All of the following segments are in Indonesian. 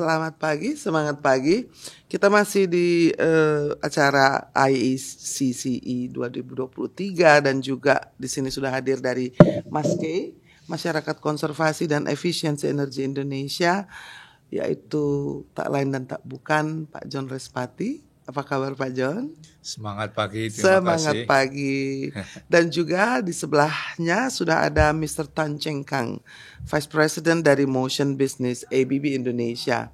Selamat pagi, semangat pagi. Kita masih di acara IECCE 2023 dan juga di sini sudah hadir dari Mas K, Masyarakat Konservasi dan Efisiensi Energi Indonesia, yaitu tak lain dan tak bukan Pak John Respati. Apa kabar Pak John? Semangat pagi, terima Semangat kasih. pagi. Dan juga di sebelahnya sudah ada Mr. Tan Cheng Kang, Vice President dari Motion Business ABB Indonesia.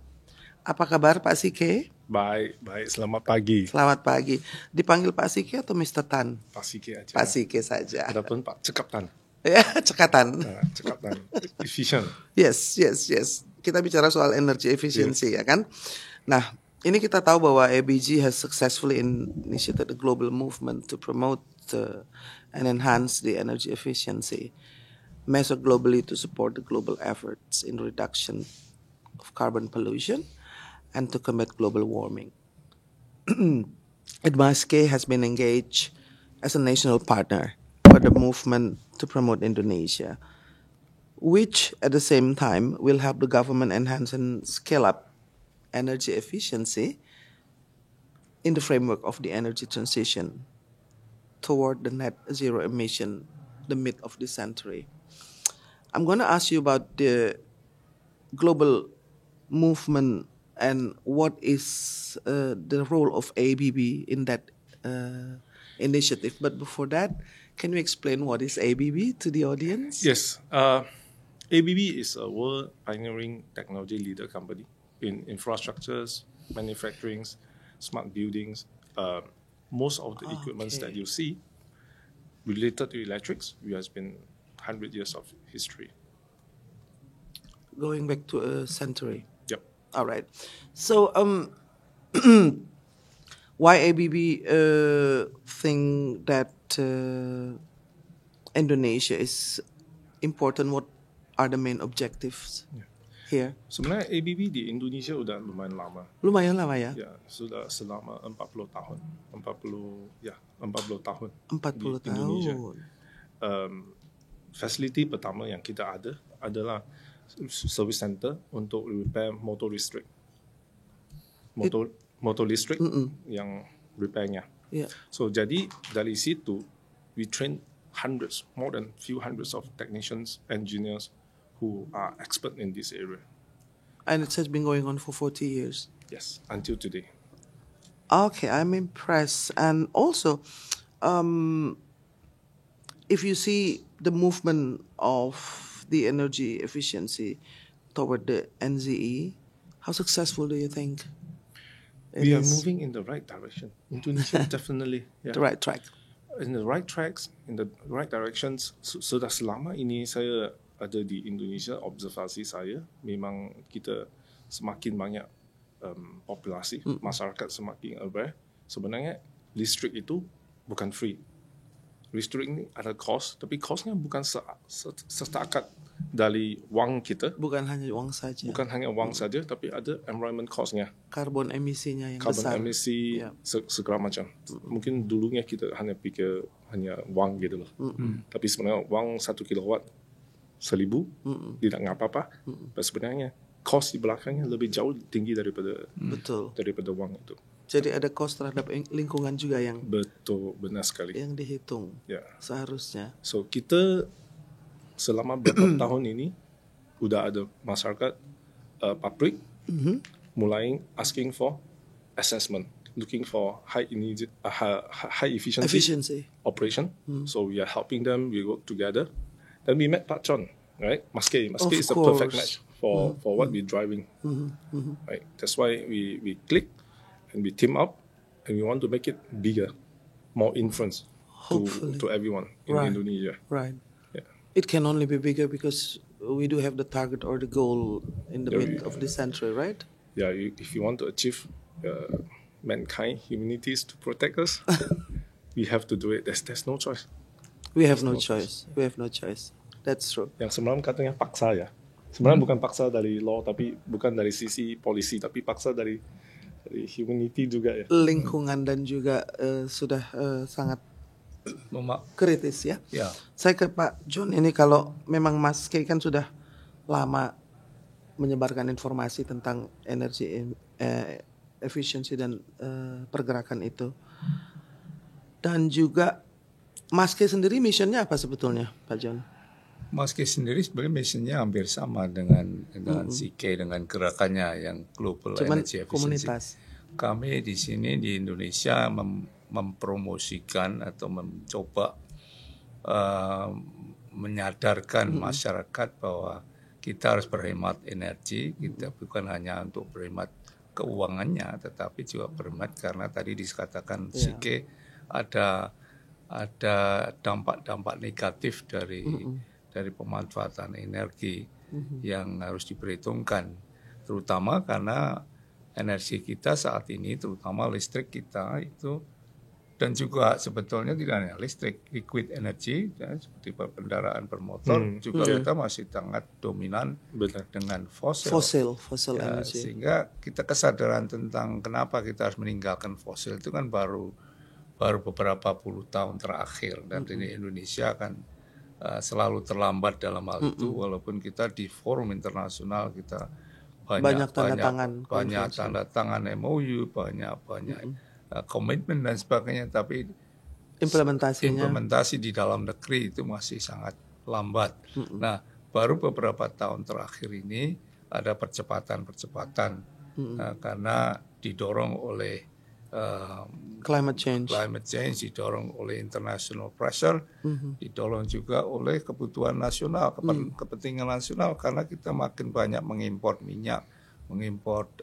Apa kabar Pak Sike? Baik, selamat pagi. Selamat pagi. Dipanggil Pak Sike atau Mr. Tan? Pak Sike aja. Pak Sike saja. Adapun Pak Cekatan. Ya, cekatan. Cekatan. Efficient. Yes. Kita bicara soal energy efficiency, ya kan? Nah, ini kita tahu bahwa ABG has successfully initiated a global movement to promote and enhance the energy efficiency, measure globally to support the global efforts in reduction of carbon pollution and to combat global warming. Edmaske has been engaged as a national partner for the movement to promote Indonesia, which at the same time will help the government enhance and scale up energy efficiency in the framework of the energy transition toward the net zero emission, the mid of this century. I'm going to ask you about the global movement and what is the role of ABB in that initiative. But before that, can you explain what is ABB to the audience? Yes. ABB is a world pioneering technology leader company in infrastructures, manufacturing, smart buildings. Most of the equipments that you see related to electrics, we has been 100 years of history. Going back to a century. Yep. All right. So, why ABB think that Indonesia is important? What are the main objectives here? Sebenarnya ABB di Indonesia udah lumayan lama. Lumayan lama ya? Ya, sudah selama 40 tahun. 40 tahun. 40 di Indonesia. tahun. Facility pertama yang kita ada adalah service center untuk repair motor listrik. Motor listrik yang repairnya. Yeah. So jadi dari situ we train more than few hundreds of technicians, engineers who are expert in this area. And it has been going on for 40 years. Yes, until today. Okay, I'm impressed. And also, if you see the movement of the energy efficiency toward the NZE, how successful do you think it We are is? moving in the right direction. Indonesia definitely. The right track. In the right tracks, in the right directions. Sudah selama ini saya ada di Indonesia, observasi saya memang kita semakin banyak populasi, masyarakat semakin aware. Sebenarnya listrik itu bukan free. Listrik ini ada cost, tapi costnya bukan setakat dari wang kita. Bukan hanya uang saja. Bukan hanya uang saja, tapi ada environment costnya. Karbon emisinya yang Carbon besar. emisi, segala macam. Mungkin dulunya kita hanya pikir hanya wang gitu loh. Tapi sebenarnya wang 1 kilowatt 1,000 tidak ngapa-apa. Tapi sebenarnya cost di belakangnya lebih jauh tinggi daripada wang itu. Jadi ada cost terhadap lingkungan juga yang betul, benar sekali. Yang dihitung. Ya. Seharusnya. So kita selama beberapa tahun ini udah ada masyarakat pabrik mulai asking for assessment, looking for high efficiency operation. So we are helping them. We work together. Then we met Pak John, right? Maske is a perfect match for what we're driving. Right. That's why we click and we team up and we want to make it bigger, more influence to everyone in Indonesia. Right. Yeah. It can only be bigger because we do have the target or the goal in the mid of this century, right? Yeah, if you want to achieve mankind, humanities to protect us, we have to do it. There's no choice. We have no choice. We have no choice. That's true. Yang semalam katanya paksa ya. Sebenarnya bukan paksa dari law, tapi bukan dari sisi polisi, tapi paksa dari humanity juga ya. Lingkungan dan juga sudah sangat kritis ya. Ya. Saya ke Pak John ini, kalau memang Mas Kay kan sudah lama menyebarkan informasi tentang energi efisiensi dan pergerakan itu. Dan juga Maske sendiri missionnya apa sebetulnya, Pak John? Maske sendiri sebenarnya misinya hampir sama dengan CK, dengan gerakannya yang Global Cuman Energy Efficiency. komunitas. Kami di sini di Indonesia mempromosikan atau mencoba menyadarkan masyarakat bahwa kita harus berhemat energi. Kita bukan hanya untuk berhemat keuangannya, tetapi juga berhemat karena tadi dikatakan CK ada dampak-dampak negatif dari pemanfaatan energi yang harus diperhitungkan, terutama karena energi kita saat ini, terutama listrik kita itu, dan juga sebetulnya tidak hanya listrik, liquid energy ya, seperti kendaraan bermotor juga kita masih sangat dominan dengan fosil ya, energy. sehingga kita kesadaran tentang kenapa kita harus meninggalkan fosil itu kan baru beberapa puluh tahun terakhir, dan di Indonesia kan selalu terlambat dalam hal itu, walaupun kita di forum internasional kita banyak tanda tangan MOU, banyak komitmen dan sebagainya, tapi implementasi di dalam negeri itu masih sangat lambat. Nah, baru beberapa tahun terakhir ini ada percepatan karena didorong oleh climate change, didorong oleh international pressure, didorong juga oleh kebutuhan nasional, kepentingan nasional, karena kita makin banyak mengimpor minyak, mengimpor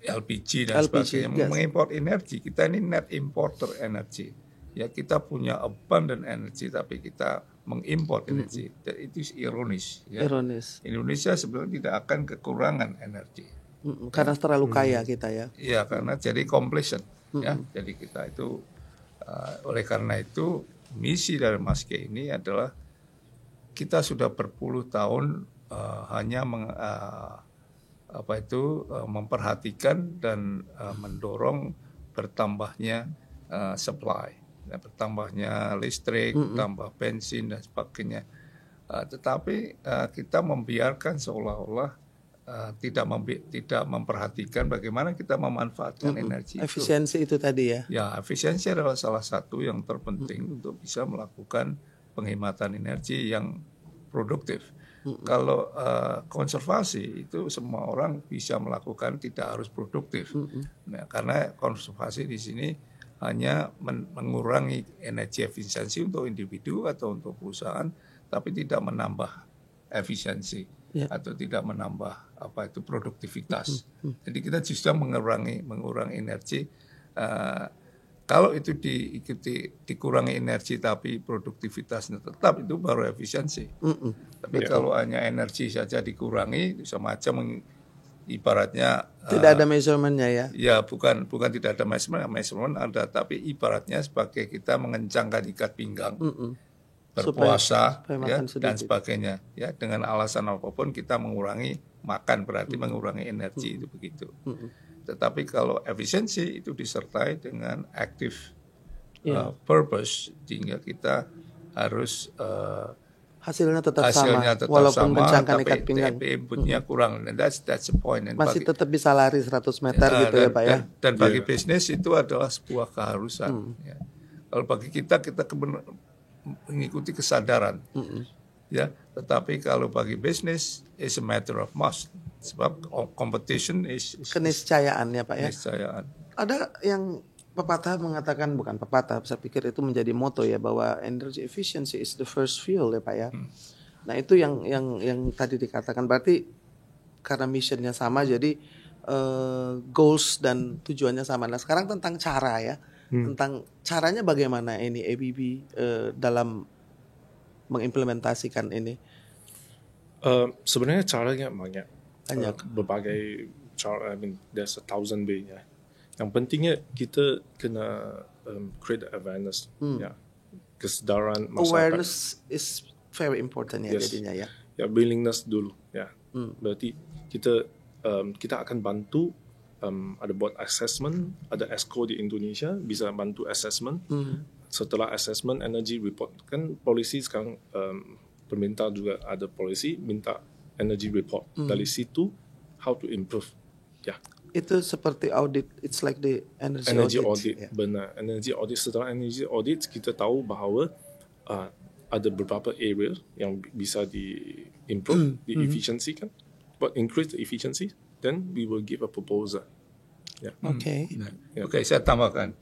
LPG dan sebagainya, mengimpor energi. Kita ini net importer energi. Ya, kita punya abundant energi, tapi kita mengimpor energi. Dan itu ironis. Ya. Indonesia sebenarnya tidak akan kekurangan energi. Karena terlalu kaya kita ya. Iya, karena jadi complacent. Ya, jadi kita itu oleh karena itu misi dari Maske ini adalah kita sudah berpuluh tahun hanya memperhatikan dan mendorong bertambahnya supply, bertambahnya listrik, tambah bensin dan sebagainya. Tetapi kita membiarkan seolah-olah tidak memperhatikan bagaimana kita memanfaatkan energi efisiensi itu tadi ya. Ya, efisiensi adalah salah satu yang terpenting untuk bisa melakukan penghematan energi yang produktif. Kalau konservasi itu semua orang bisa melakukan, tidak harus produktif. Nah, karena konservasi di sini hanya mengurangi energi efisiensi untuk individu atau untuk perusahaan, tapi tidak menambah efisiensi atau tidak menambah produktivitas. Jadi kita justru mengurangi energi. Kalau itu dikurangi energi tapi produktivitasnya tetap, itu baru efisiensi. Tapi kalau hanya energi saja dikurangi, semacam ibaratnya tidak ada measurementnya ya. Ya, bukan tidak ada measurement ada, tapi ibaratnya sebagai kita mengencangkan ikat pinggang, berpuasa supaya dan sebagainya. Ya, dengan alasan apapun kita mengurangi makan, berarti mengurangi energi itu begitu. Tetapi kalau efisiensi itu disertai dengan active purpose, sehingga kita harus hasilnya tetap sama walaupun mengencangkan ikat pinggang. Tapi inputnya kurang, dan that's the point. Dan masih tetap bisa lari 100 meter gitu ya Pak ya. Dan bagi bisnis itu adalah sebuah keharusan. Ya. Kalau bagi kita mengikuti kesadaran. Ya, tetapi kalau bagi bisnis is a matter of must. Sebab competition is keniscayaan ya Pak ya. Keniscayaan. Ada yang pepatah mengatakan, bukan pepatah, saya pikir itu menjadi moto ya, bahwa energy efficiency is the first fuel ya Pak ya. Nah, itu yang tadi dikatakan, berarti karena missionnya sama jadi goals dan tujuannya sama. Nah, sekarang tentang cara ya. Tentang caranya bagaimana ini ABB dalam mengimplementasikan ini. Sebenarnya caranya banyak. Banyak. Berbagai cara, there's 1,000 way ya. Yang pentingnya kita kena create awareness, ya, kesadaran masyarakat. Awareness is very important ya, jadinya ya. Ya, willingness dulu ya. Berarti kita akan bantu, ada buat assessment, ada ESCO di Indonesia bisa bantu assessment. Setelah assessment energy report, kan polisi sekarang pemerintah juga ada polisi minta energy report. Dari situ how to improve. Ya. Itu seperti audit, it's like the Energy audit. Yeah. Benar. Energy audit, setelah energy audit kita tahu bahawa ada beberapa area yang bisa di-improve, di-efficiency kan. But increase the efficiency, then we will give a proposal. Ya. Okay. Oke, saya tambahkan.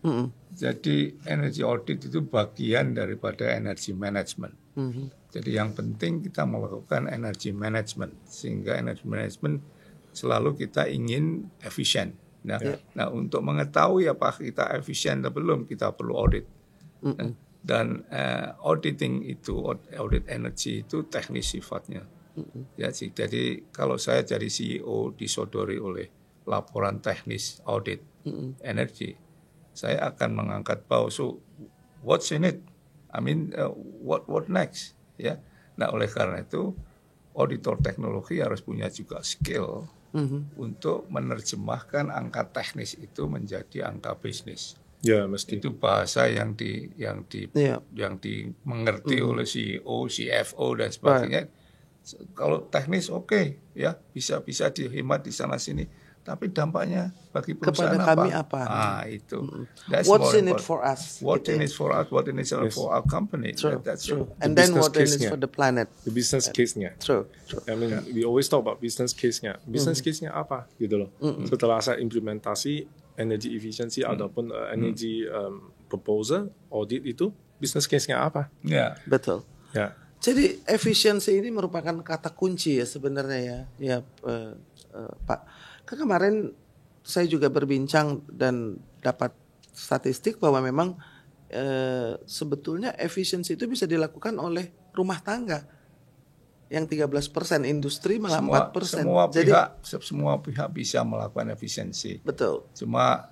Jadi energy audit itu bagian daripada energy management. Jadi yang penting kita melakukan energy management, sehingga energy management selalu kita ingin efisien. Nah, untuk mengetahui apakah kita efisien atau belum, kita perlu audit. Dan auditing itu, audit energy itu teknis sifatnya. Ya, jadi kalau saya jadi CEO disodori oleh laporan teknis audit energi, saya akan mengangkat bahwa so what's in it? I mean what next? Ya, nah oleh karena itu auditor teknologi harus punya juga skill untuk menerjemahkan angka teknis itu menjadi angka bisnis. Ya, mesti. Itu bahasa yang dimengerti oleh CEO, CFO dan sebagainya. Kalau teknis oke, ya bisa dihemat di sana sini, tapi dampaknya bagi perusahaan kepada kami apa? Itu. What's in it for us? What in it for us? What in it for our company? True. That's True. it. And The then business what in it case-nya. for the planet? The business case-nya. True. I mean, we always talk about business case-nya. Business case-nya apa gitu loh. Setelah saya implementasi energy efficiency ataupun energy proposal audit itu, business case-nya apa? Ya. Betul. Ya. Jadi efisiensi ini merupakan kata kunci ya sebenarnya ya Pak. Kemarin saya juga berbincang dan dapat statistik bahwa memang sebetulnya efisiensi itu bisa dilakukan oleh rumah tangga yang 13%, industri malah 4%. Semua pihak bisa melakukan efisiensi. Betul. Cuma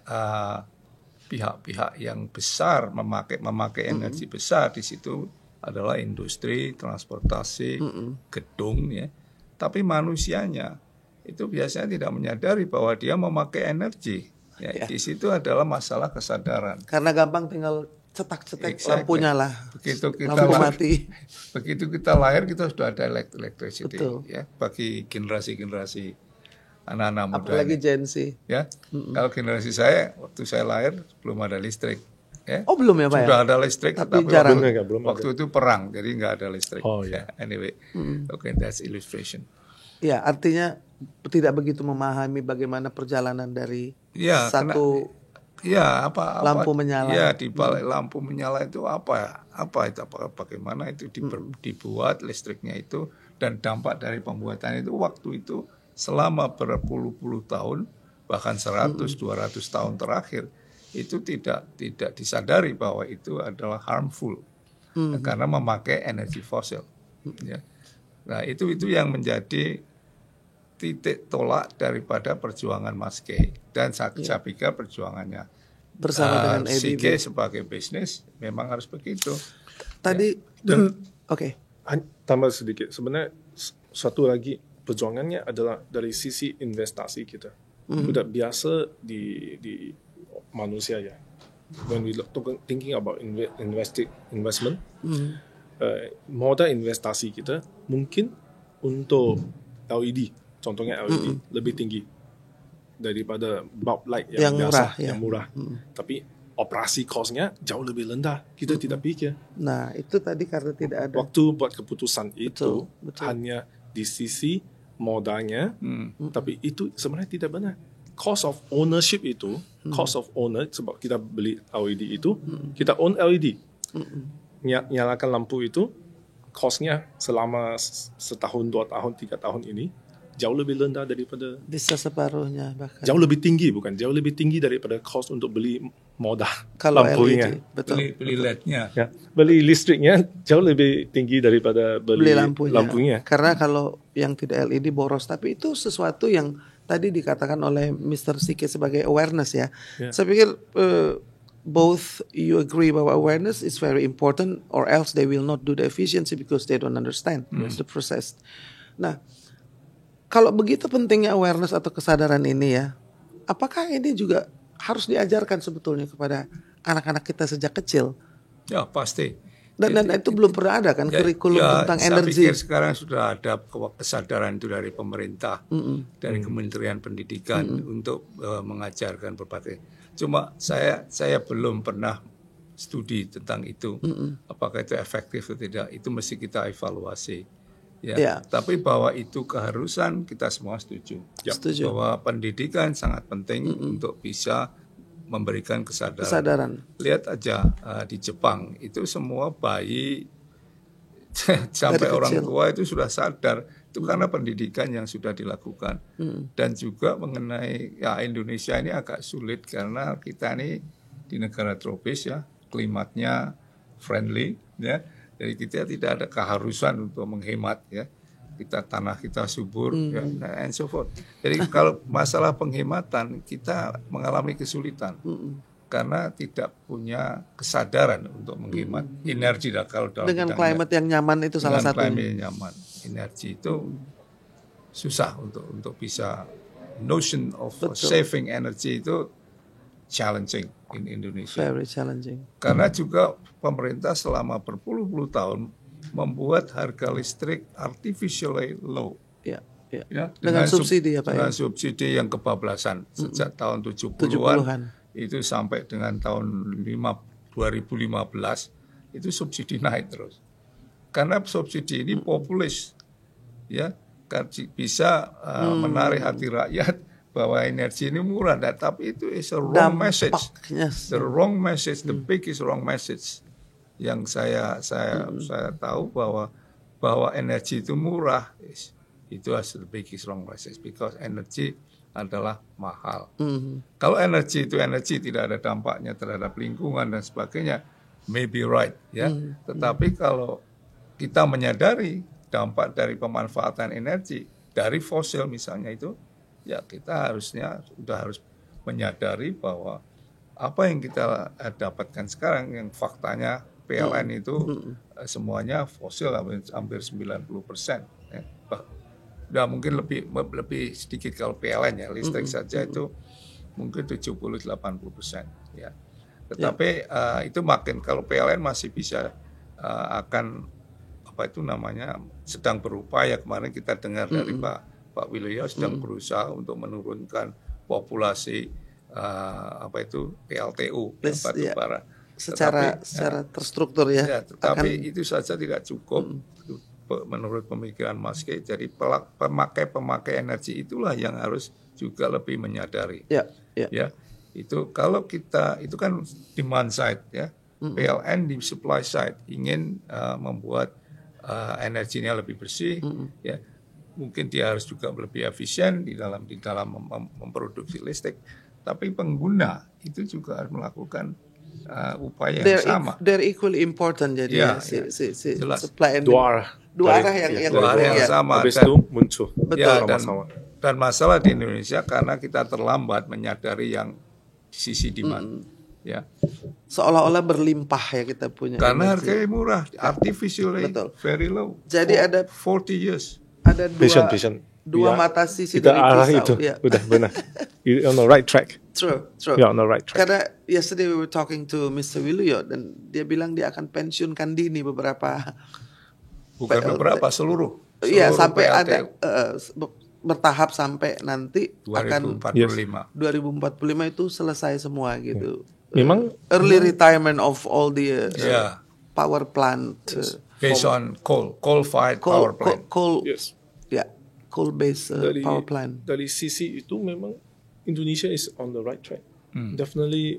pihak-pihak yang besar memakai energi besar di situ adalah industri, transportasi, gedung ya. Tapi manusianya itu biasanya tidak menyadari bahwa dia memakai energi. Ya, di situ adalah masalah kesadaran. Karena gampang tinggal cetak-cetak lampu nyala. Begitu kita lampu mati. Begitu kita lahir kita sudah ada electricity. Betul. Ya, bagi generasi-generasi anak-anak muda. Apalagi Gen Z. Ya, kalau generasi saya waktu saya lahir belum ada listrik. Ya. Oh belum ya Pak Sudah ya? ada listrik, Tapi tapi jarang. waktu itu perang, jadi nggak ada listrik. Oh ya. Anyway, okay, that's illustration. Ya artinya tidak begitu memahami bagaimana perjalanan dari satu lampu menyala. Ya, di balik lampu menyala itu apa itu, bagaimana itu dibuat listriknya itu, dan dampak dari pembuatan itu waktu itu selama berpuluh-puluh tahun, bahkan 100-200 tahun terakhir, itu tidak disadari bahwa itu adalah harmful karena memakai energi fosil. Ya. Nah itu yang menjadi titik tolak daripada perjuangan Mas Kay, dan saya pikir perjuangannya bersama dengan ABB sebagai bisnis memang harus begitu. Tadi oke. Tambah sedikit, sebenarnya satu lagi perjuangannya adalah dari sisi investasi kita. Sudah biasa di manusia ya. When we thinking about investment, modal investasi kita mungkin untuk LED, contohnya LED lebih tinggi daripada bulb light yang biasa, yang murah. Tapi operasi cost-nya jauh lebih rendah. Kita tidak pikir. Nah, itu tadi karena tidak ada. Waktu buat keputusan itu hanya di sisi modalnya, tapi itu sebenarnya tidak benar. Cost of ownership itu, cost of owner, sebab kita beli LED itu, kita own LED. Nyalakan lampu itu, cost-nya selama setahun, 2 tahun, 3 tahun ini, jauh lebih rendah daripada... Bisa separuhnya bahkan. Jauh lebih tinggi, bukan? Jauh lebih tinggi daripada cost untuk beli modal kalau lampunya. LED, betul. Beli LED-nya. Ya, beli listriknya jauh lebih tinggi daripada beli lampunya. Karena kalau yang tidak LED boros, tapi itu sesuatu yang tadi dikatakan oleh Mr. Sike sebagai awareness ya. Saya pikir both you agree bahwa awareness is very important, or else they will not do the efficiency because they don't understand the process. Nah, kalau begitu pentingnya awareness atau kesadaran ini ya, apakah ini juga harus diajarkan sebetulnya kepada anak-anak kita sejak kecil? Ya pasti. Dan itu belum pernah ada kan kurikulum tentang saya energi. pikir sekarang sudah ada kesadaran itu dari pemerintah, dari Kementerian Pendidikan untuk mengajarkan berbagai. Cuma saya belum pernah studi tentang itu. Apakah itu efektif atau tidak? Itu mesti kita evaluasi. Ya. Tapi bahwa itu keharusan kita semua setuju. Setuju. Bahwa pendidikan sangat penting untuk bisa memberikan kesadaran. Lihat aja di Jepang itu semua bayi sampai orang tua itu sudah sadar itu karena pendidikan yang sudah dilakukan. Dan juga mengenai Indonesia ini agak sulit karena kita ini di negara tropis ya, klimatnya friendly ya. Jadi kita tidak ada keharusan untuk menghemat ya. Tanah kita subur ya, and so forth. Jadi kalau masalah penghematan kita mengalami kesulitan karena tidak punya kesadaran untuk menghemat energi. Kalau dengan climate yang nyaman itu salah satu. Dengan climate yang nyaman, energi itu susah untuk bisa notion of saving energy itu challenging in Indonesia. Very challenging. Karena juga pemerintah selama berpuluh-puluh tahun membuat harga listrik artificially low. Ya. Dengan subsidi ya Pak. Dengan subsidi yang kebablasan sejak tahun 70-an itu sampai dengan tahun 2015 itu subsidi naik terus. Karena subsidi ini populis ya, bisa menarik hati rakyat bahwa energi ini murah, tapi itu is a wrong message. The wrong message, the biggest wrong message. Yang saya tahu bahwa energi itu murah, itu adalah the biggest wrong message because energi adalah mahal. Kalau energi tidak ada dampaknya terhadap lingkungan dan sebagainya, maybe right ya. Tetapi kalau kita menyadari dampak dari pemanfaatan energi dari fosil misalnya itu, ya kita sudah harus menyadari bahwa apa yang kita dapatkan sekarang yang faktanya PLN itu semuanya fosil hampir 90%. Ya. Udah mungkin lebih sedikit kalau PLN ya, listrik saja itu mungkin 70-80%. Ya. Tetapi itu makin kalau PLN masih bisa akan sedang berupaya. Kemarin kita dengar dari Pak Wiloyo sedang berusaha untuk menurunkan populasi PLTU batu bara. Secara terstruktur ya. Tetapi itu saja tidak cukup menurut pemikiran Mas Kay. Jadi pemakai energi itulah yang harus juga lebih menyadari. Ya. Itu kalau kita itu kan demand side ya. PLN di supply side ingin membuat energinya lebih bersih ya. Mungkin dia harus juga lebih efisien di dalam memproduksi listrik. Tapi pengguna itu juga harus melakukan upaya yang sama. They're equally important jadi supply and dua arah yang sama. Habis itu muncul. Dan masalah di Indonesia karena kita terlambat menyadari yang sisi demand. Ya. Seolah-olah berlimpah ya kita punya. Karena harganya murah, artificially very low. Jadi ada 40 years. Ada dua mata sisi kita dari arah pisau. Itu udah benar. You're on the right track. True. You're on the right track. Karena yesterday we were talking to Mr. Wiluyo dan dia bilang dia akan pensiunkan dini seluruh. Iya, sampai ada bertahap sampai nanti 2045 itu selesai semua gitu. Memang early retirement of all the power plant based on coal-fired power plant. Coal-based power plant. Dari sisi itu memang Indonesia is on the right track. Definitely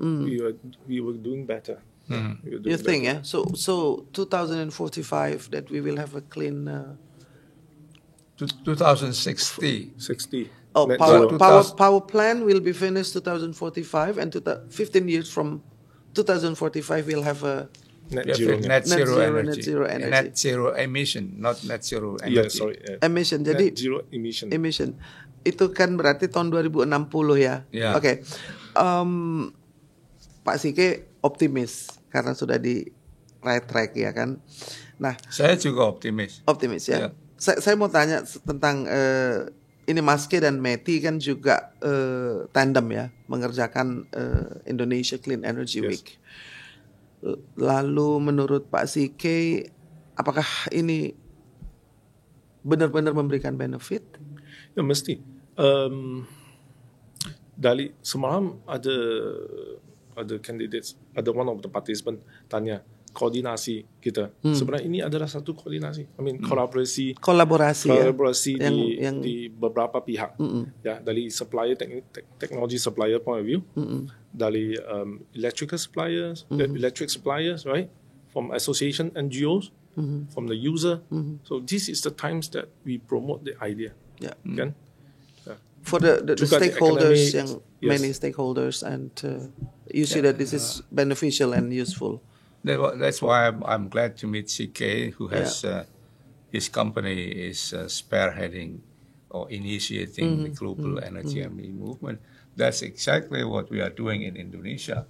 we were doing better. You think so 2045 that we will have a clean 2060. Power plant will be finished 2045 and 15 years from 2045 we'll have a net zero energy. Net zero emission, not net zero energy. Emission. Jadi net zero emission. Itu kan berarti tahun 2060 ya. Oke. Pak Sike optimis karena sudah di right track ya kan. Nah, saya juga optimis. Optimis ya. Saya mau tanya tentang ini Maske dan Meti kan juga tandem ya mengerjakan Indonesia Clean Energy Week. Lalu menurut Pak CK, apakah ini benar-benar memberikan benefit? Ya mesti. Dari semalam ada candidates, ada one of the participant tanya koordinasi kita. Sebenarnya ini adalah satu koordinasi. I mean kolaborasi yang di beberapa pihak. Ya, dari supplier technology supplier point of view, dari electric suppliers, right? From association NGOs, from the user. So this is the times that we promote the idea. Yeah. Kan? For the Juga stakeholders, the yang yes. many stakeholders, and you see that this is beneficial and useful. That's why I'm glad to meet CK, who has his company is spearheading or initiating the global energy movement. That's exactly what we are doing in Indonesia.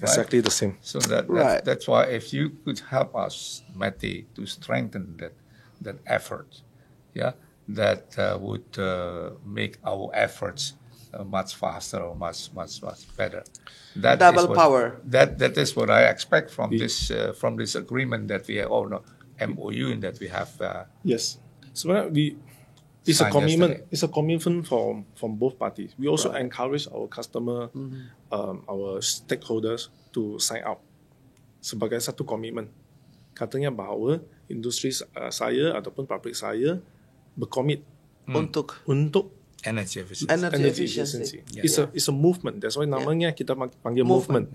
Right? Exactly the same. So that's why if you could help us, Matti, to strengthen that effort, that would make our efforts much faster or much better. That Double power. That is what I expect from this agreement that we have, MOU that we have. Yes. Sebenarnya it's a commitment. Yesterday. It's a commitment from both parties. We also encourage our customer, our stakeholders to sign up sebagai satu komitmen. Katanya bahwa industri saya ataupun pabrik saya berkomit Untuk energy efficiency. energy efficiency. It's a movement. That's why namanya kita panggil movement.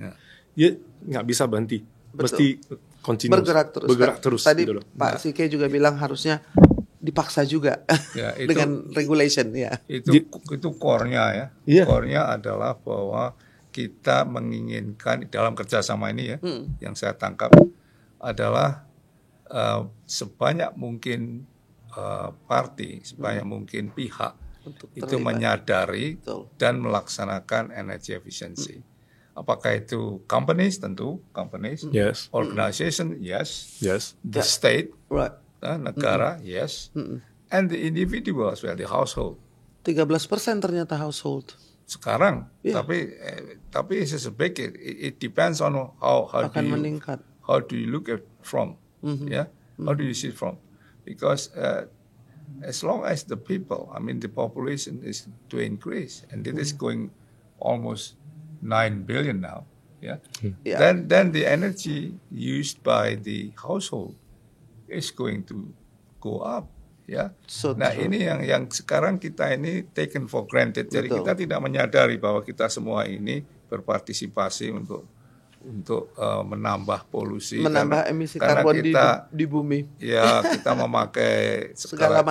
Dia nggak bisa berhenti. Mesti continue. Bergerak terus. Tadi gitu loh. Pak CK juga bilang harusnya dipaksa juga Ya, itu- dengan regulation ya. Itu core-nya ya. Iya. Core-nya adalah bahwa kita menginginkan dalam kerjasama ini ya, yang saya tangkap adalah sebanyak mungkin party, sebanyak mungkin pihak Untuk itu terlibat. menyadari Betul. dan melaksanakan energy efficiency. Apakah itu companies, tentu companies, Yes. organization, yes, Yes. the state, Right. negara, yes, and the individual as well, the household. 13% ternyata household Sekarang, Iya. tapi it's a big, it depends on how akan meningkat. how do you look at from, how do you see it from, because as long as the people, I mean the population is to increase, and it is going almost 9 billion now, Yeah. then the energy used by the household is going to go up. Ya, So nah true. ini yang sekarang kita ini taken for granted. Jadi Betul. kita tidak menyadari bahwa kita semua ini berpartisipasi untuk menambah polusi, menambah karena- emisi karena karbon kita, di bumi. ya kita memakai Segala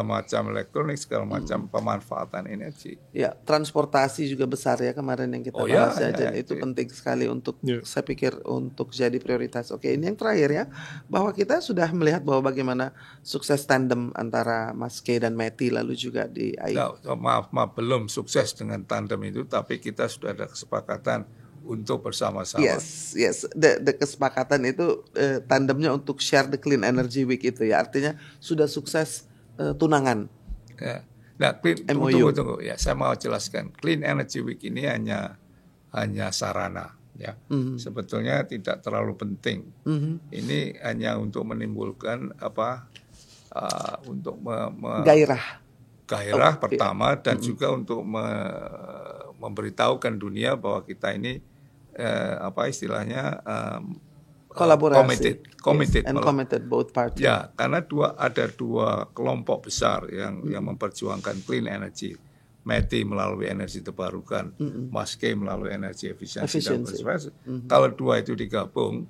macam elektronik, segala macam pemanfaatan energi. Ya, transportasi juga besar ya kemarin yang kita Oh ya, bahas ya, ya, dan ya, itu itu. penting sekali untuk Ya. saya pikir untuk jadi prioritas. Oke, ini yang terakhir ya, bahwa kita sudah melihat bahwa bagaimana sukses tandem antara Mas K dan Matti lalu juga di AI. Nah, maaf belum sukses dengan tandem itu, tapi kita sudah ada kesepakatan untuk bersama-sama. Yes. The kesepakatan itu tandemnya untuk share the Clean Energy Week itu ya, artinya sudah sukses tunangan. Ya. Nah, MOU. tunggu. Ya, saya mau jelaskan. Clean Energy Week ini hanya sarana, ya. Sebetulnya tidak terlalu penting. Ini hanya untuk menimbulkan untuk Gairah. gairah pertama, dan Mm-hmm. juga untuk memberitahukan dunia bahwa kita ini istilahnya Kolaborasi. committed, Yes, and malah. committed both parties. Ya, karena ada dua kelompok besar yang memperjuangkan clean energy. Matti melalui energi terbarukan, Mas K melalui energi efisiensi dan konservasi. Kalau dua itu digabung,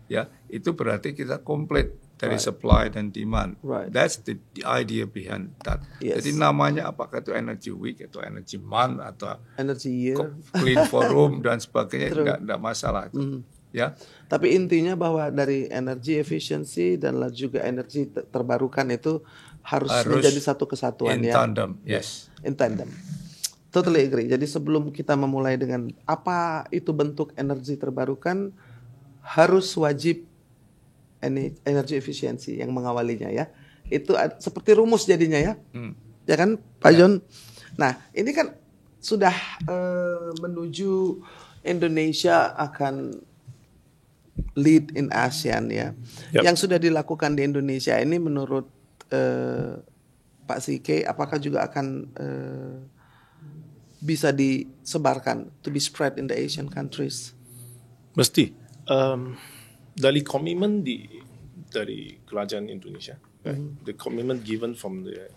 ya itu berarti kita komplit dari supply dan demand. Right. That's the idea behind that. Yes. Jadi namanya apakah itu Energy Week atau Energy Month atau Energy Year. Clean Forum dan sebagainya, True. tidak masalah itu. Ya. Tapi intinya bahwa dari energi efisiensi dan juga energi terbarukan itu harus menjadi satu kesatuan in ya. tandem, yes. In tandem. Totally agree. Jadi sebelum kita memulai dengan apa itu bentuk energi terbarukan, harus wajib energi efisiensi yang mengawalinya ya. Itu seperti rumus jadinya ya. Ya kan Pak John? Nah ini kan sudah menuju Indonesia akan lead in ASEAN ya. Yep. Yang sudah dilakukan di Indonesia ini menurut Pak CK apakah juga akan bisa disebarkan to be spread in the Asian countries? Mesti. Dari komitmen dari kerajaan Indonesia, right? The commitment given from the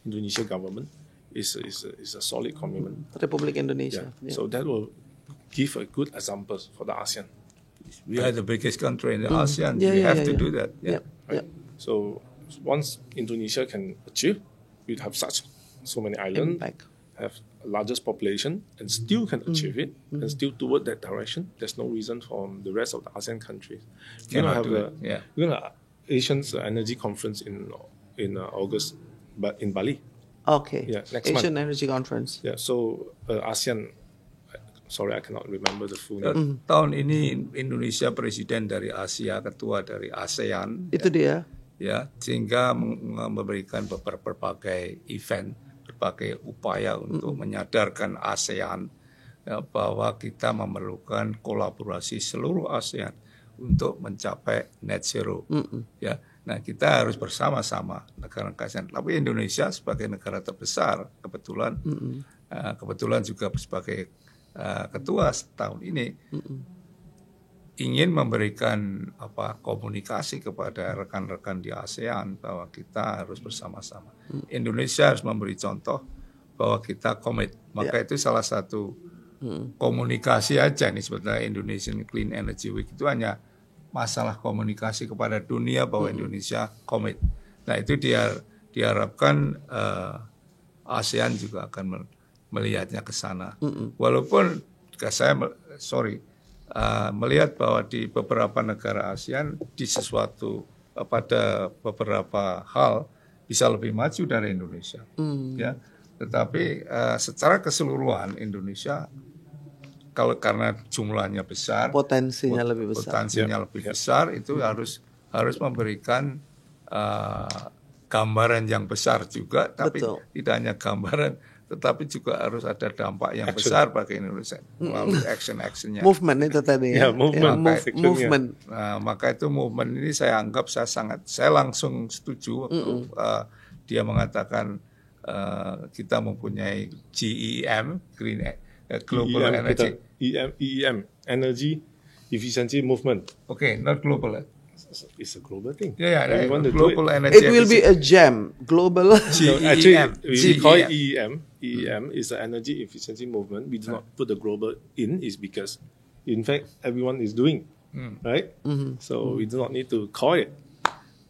Indonesia government is a solid commitment. Republik Indonesia. Yeah. So that will give a good example for the ASEAN. We are the biggest country in the ASEAN. Yeah, we yeah, have yeah, to yeah. do that. Yeah. Right? So once Indonesia can achieve, we have so many islands, Impact. have largest population, and still can achieve it, and still toward that direction. There's no reason for the rest of the ASEAN countries. We're gonna Cannot have do it. Yeah. we're gonna Asian Energy Conference in August, but in Bali. Okay. Yeah, next Asian month. Energy Conference. Yeah. So ASEAN. Sorry, I cannot remember the full name. Tahun ini Indonesia presiden dari Asia, ketua dari ASEAN. Itu dia. Ya, sehingga memberikan berbagai event, berbagai upaya untuk menyadarkan ASEAN ya, bahwa kita memerlukan kolaborasi seluruh ASEAN untuk mencapai net zero. Ya, nah kita harus bersama-sama negara-negara ASEAN. Tapi Indonesia sebagai negara terbesar kebetulan juga sebagai ketua tahun ini ingin memberikan komunikasi kepada rekan-rekan di ASEAN bahwa kita harus bersama-sama. Indonesia harus memberi contoh bahwa kita komit. Maka itu salah satu komunikasi aja nih sebetulnya Indonesian Clean Energy Week itu hanya masalah komunikasi kepada dunia bahwa Indonesia komit. Nah itu diharapkan ASEAN juga akan melihatnya ke sana. Walaupun saya melihat bahwa di beberapa negara ASEAN pada beberapa hal bisa lebih maju dari Indonesia. Ya, tetapi secara keseluruhan Indonesia karena jumlahnya besar, Potensinya lebih besar. lebih besar itu harus memberikan gambaran yang besar juga, tapi Betul. tidak hanya gambaran, tetapi juga harus ada dampak yang besar bagi Indonesia melalui action-actionnya. Movement itu tadi ya. Ya, movement. Movement. Nah, maka itu movement ini saya anggap saya langsung setuju waktu dia mengatakan kita mempunyai GEM, Global Energy. EEM, Energy Efficiency Movement. Okay, not global. It's a global thing. Yeah, Everyone to do global it. energy. It will be a gem, global. No, GEM. actually, we call it GEM. EEM is the Energy Efficiency Movement. We do not put the global in, is because, in fact, everyone is doing, right? So we do not need to call it.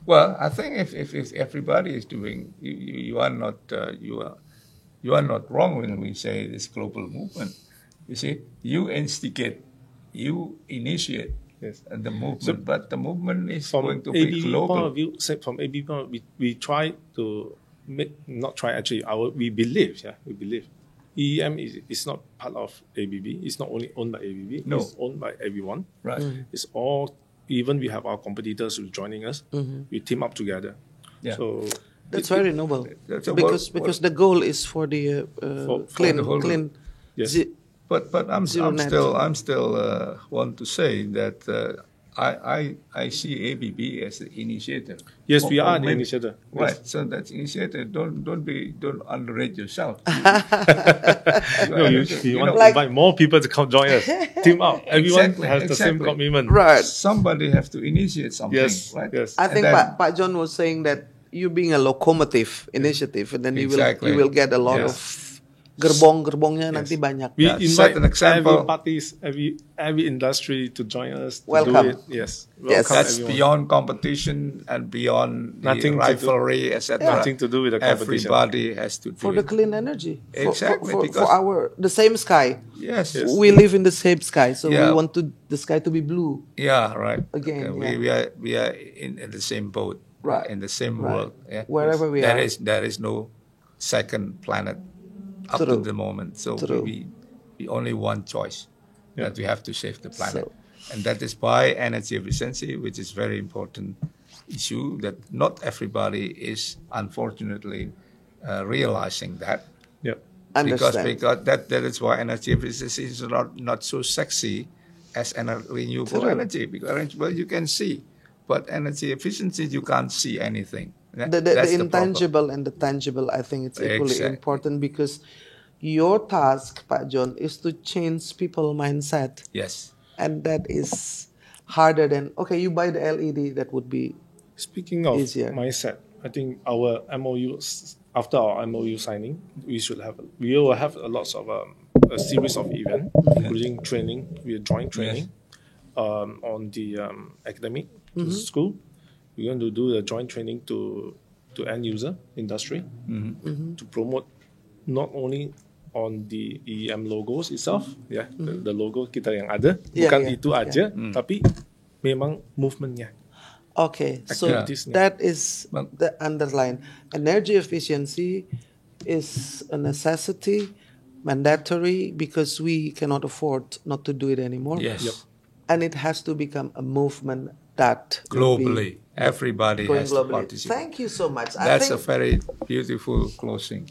Well, I think if everybody is doing, you are not wrong when we say this global movement. You see, you instigate, you initiate the movement, but the movement is going to be ABB global. point of view, from ABB point of view, we try to we believe, EEM is not part of ABB. It's not only owned by ABB. No. It's owned by everyone. Right. It's all. Even we have our competitors who are joining us. We team up together. Yeah. So That's very noble. So Because the goal is for the For clean, the whole clean. Yes. But I'm Zero net. still want to say that I see ABB as the initiator. yes, we Or are the maybe- initiator. Right, so that's initiator. Don't underrate yourself. No, you want to Like- invite more people to come join us. Team up. Everyone Exactly, has the same exactly. commitment. Right. Somebody have to initiate something, Yes. right? Yes. I And think then- Pak John was saying that you being a locomotive initiative, and then Exactly. you will get a lot Yes. of gerbong-gerbongnya nanti banyak. We Yeah, invite set an example. every parties, every industry to join us. To Welcome. Do it. Yes. Yes. Welcome That's everyone. beyond competition and beyond Nothing the to do- rivalry, etc. Nothing to do with the competition. Everybody has to do For it. the clean energy. Exactly, For because- the same sky. Yes. We live in the same sky, so Yeah. we want the sky to be blue. Yeah, right. Again, Okay, we are in the same boat, Right. in the same Right. world. Yeah. Wherever we There are. there is no second planet up True. to the moment. So True. we only one choice that we have to save the planet, So- and that is why energy efficiency, which is very important issue that not everybody is unfortunately realizing that. Yeah. Understand. Because that is why energy efficiency is not so sexy as renewable energy, because renewable you can see, but energy efficiency you can't see anything. The That's intangible and the tangible, I think it's equally Exactly. important, because your task, Pak John, is to change people mindset. Yes. And that is harder than, okay, you buy the LED, that would be Speaking of easier. mindset, I think our MOU, after our MOU signing, we will have a lots of a series of events, including training, joint training on the academic to school. We're going to do the joint training to end user industry to promote not only on the EM logos itself, the logo kita yang ada, bukan itu aja, tapi memang movementnya. Okay, so Activities, that is the underline. Energy efficiency is a necessity, mandatory, because we cannot afford not to do it anymore. Yes. Yep. And it has to become a movement that will be Globally, everybody going has to globally. participate. Thank you so much. That's I a think very beautiful closing.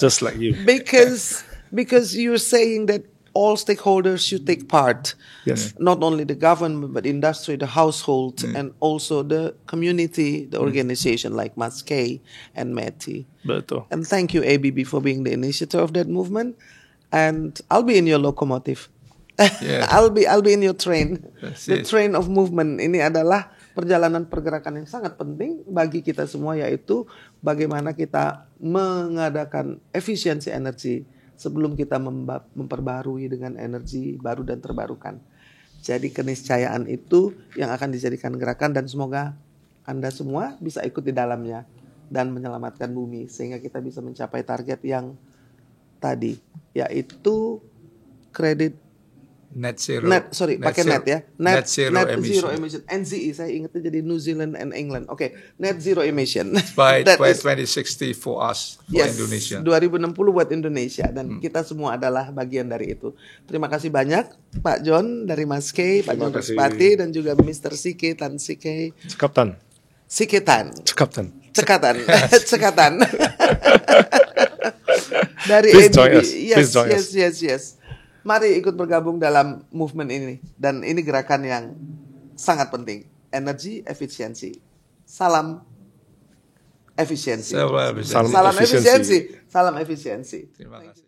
Just like you. because you're saying that all stakeholders should take part. Yes. Not only the government, but industry, the household, and also the community, the organization like MASK and METI. Betul. And thank you, ABB, for being the initiator of that movement. And I'll be in your locomotive. Yeah. I'll be in your train. That's The it. train of movement ini adalah perjalanan pergerakan yang sangat penting bagi kita semua, yaitu bagaimana kita mengadakan efisiensi energi sebelum kita memperbarui dengan energi baru dan terbarukan. Jadi keniscayaan itu yang akan dijadikan gerakan, dan semoga Anda semua bisa ikut di dalamnya dan menyelamatkan bumi sehingga kita bisa mencapai target yang tadi, yaitu kredit Net zero. pakai net ya. Net zero zero emission. emission. NZE, saya ingatnya jadi New Zealand and England. Oke, net zero emission. By That is- 2060 for us, for Yes, Indonesia. 2060 buat Indonesia, dan kita semua adalah bagian dari itu. Terima kasih banyak Pak John dari MASK, Pak John Terima kasih. Ruspati, dan juga Mr. Sike Tan Sike. Cekaptan. Siketan. Cekaptan. Cekatan. Cekatan. Dari Please ABB. join us. Yes, Please join yes, us. yes, yes. Mari ikut bergabung dalam movement ini. Dan ini gerakan yang sangat penting. Energi efisiensi. Salam efisiensi. Salam efisiensi. Salam efisiensi. efisiensi. Salam efisiensi. Terima kasih.